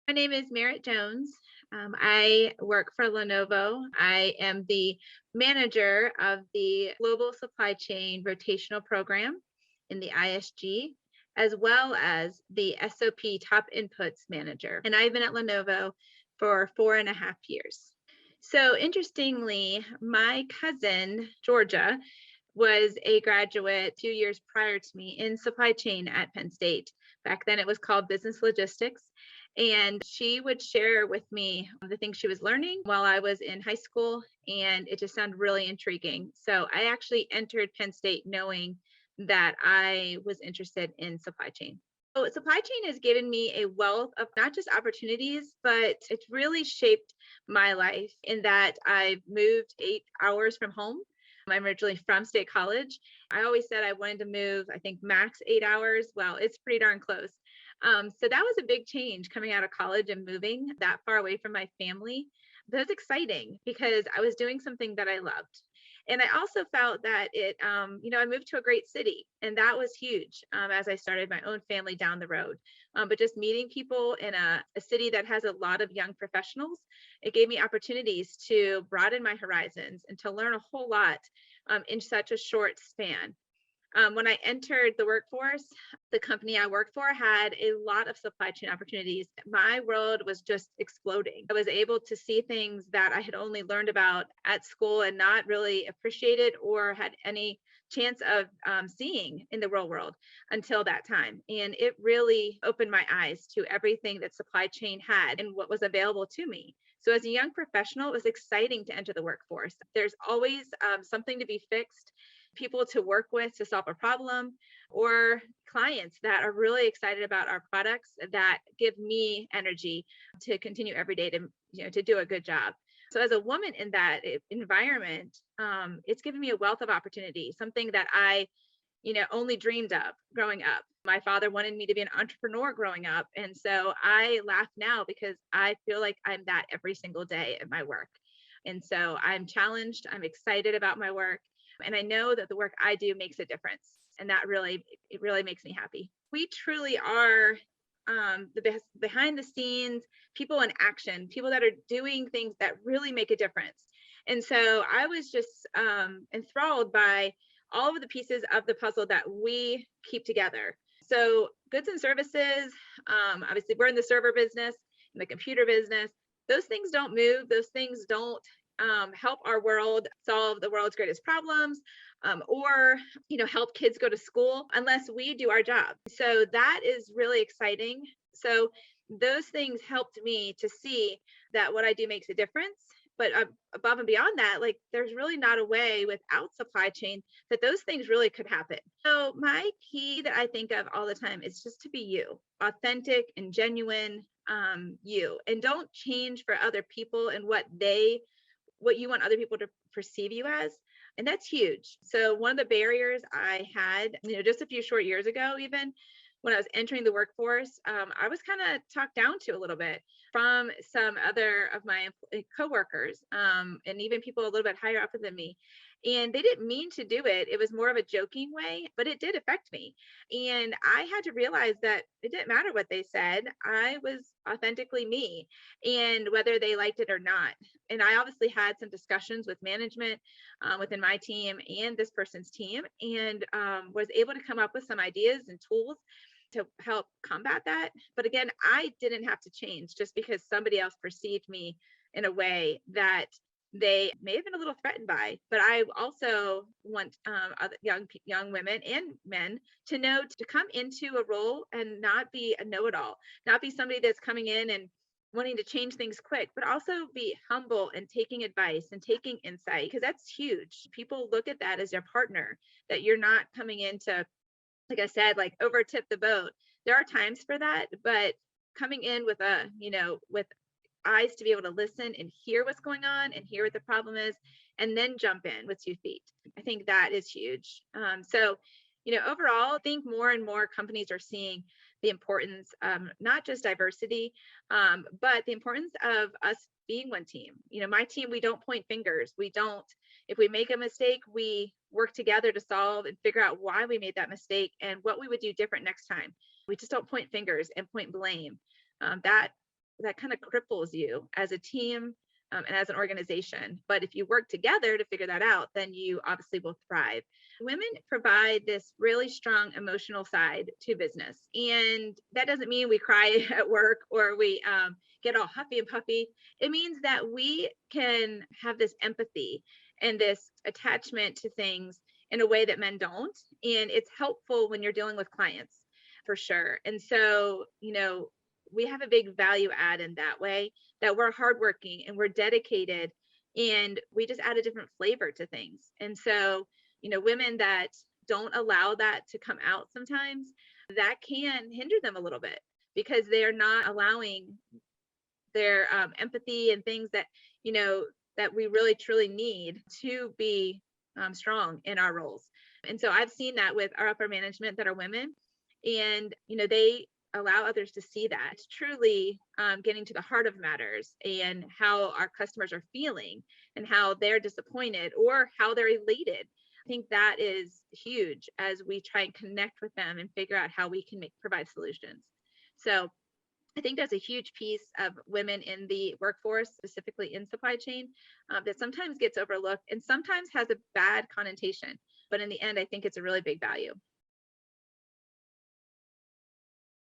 My name is Merritt Jones. I work for Lenovo. I am the manager of the Global Supply Chain Rotational Program in the ISG, as well as the SOP Top Inputs Manager. And I've been at Lenovo for 4.5 years. So, interestingly, my cousin, Georgia, was a graduate 2 years prior to me in supply chain at Penn State. Back then, it was called business logistics. And she would share with me the things she was learning while I was in high school. And it just sounded really intriguing. So I actually entered Penn State knowing that I was interested in supply chain. So supply chain has given me a wealth of not just opportunities, but it's really shaped my life in that I've moved 8 hours from home. I'm originally from State College. I always said I wanted to move, I think max 8 hours. Well, it's pretty darn close. So that was a big change coming out of college and moving that far away from my family. That was exciting because I was doing something that I loved. And I also felt that I moved to a great city, and that was huge as I started my own family down the road. But just meeting people in a city that has a lot of young professionals, it gave me opportunities to broaden my horizons and to learn a whole lot in such a short span. When I entered the workforce, the company I worked for had a lot of supply chain opportunities. My world was just exploding. I was able to see things that I had only learned about at school and not really appreciated or had any chance of seeing in the real world until that time. And it really opened my eyes to everything that supply chain had and what was available to me. So, as a young professional, it was exciting to enter the workforce. There's always something to be fixed, people to work with to solve a problem, or clients that are really excited about our products that give me energy to continue every day to do a good job. So as a woman in that environment, it's given me a wealth of opportunity, something that I only dreamed of growing up. My father wanted me to be an entrepreneur growing up, and so I laugh now because I feel like I'm that every single day at my work. And so I'm challenged, I'm excited about my work, and I know that the work I do makes a difference. And that really makes me happy. We truly are the best behind the scenes people in action, people that are doing things that really make a difference. And so I was just enthralled by all of the pieces of the puzzle that we keep together. So goods and services, obviously we're in the server business, in the computer business. Those things don't move. Those things don't help our world solve the world's greatest problems, or help kids go to school unless we do our job. So that is really exciting. So those things helped me to see that what I do makes a difference. But above and beyond that, like there's really not a way without supply chain that those things really could happen. So my key that I think of all the time is just to be you, authentic and genuine, you, and don't change for other people and what you want other people to perceive you as. And that's huge. So one of the barriers I had, just a few short years ago, even when I was entering the workforce, I was kind of talked down to a little bit from some other of my coworkers, and even people a little bit higher up than me. And they didn't mean to do it. It was more of a joking way, but it did affect me. And I had to realize that it didn't matter what they said. I was authentically me, and whether they liked it or not. And I obviously had some discussions with management within my team and this person's team, and was able to come up with some ideas and tools to help combat that. But again, I didn't have to change just because somebody else perceived me in a way that they may have been a little threatened by. But I also want other young women and men to know to come into a role and not be a know-it-all, not be somebody that's coming in and wanting to change things quick, but also be humble and taking advice and taking insight, because that's huge. People look at that as their partner, that you're not coming in to, like I said, like over tip the boat. There are times for that, but coming in with with eyes to be able to listen and hear what's going on and hear what the problem is, and then jump in with 2 feet. I think that is huge. Overall, I think more and more companies are seeing the importance, not just diversity, but the importance of us being one team. My team, we don't point fingers. We don't, if we make a mistake, we work together to solve and figure out why we made that mistake and what we would do different next time. We just don't point fingers and point blame. That that kind of cripples you as a team, and as an organization. But if you work together to figure that out, then you obviously will thrive. Women provide this really strong emotional side to business. And that doesn't mean we cry at work or we get all huffy and puffy. It means that we can have this empathy and this attachment to things in a way that men don't. And it's helpful when you're dealing with clients for sure. And so, we have a big value add in that way, that we're hardworking and we're dedicated, and we just add a different flavor to things. And so, women that don't allow that to come out sometimes, that can hinder them a little bit because they're not allowing their empathy and things that, that we really truly need to be strong in our roles. And so I've seen that with our upper management that are women, and they allow others to see that. It's truly getting to the heart of matters and how our customers are feeling and how they're disappointed or how they're elated. I think that is huge as we try and connect with them and figure out how we can provide solutions. So I think that's a huge piece of women in the workforce, specifically in supply chain, that sometimes gets overlooked and sometimes has a bad connotation. But in the end, I think it's a really big value.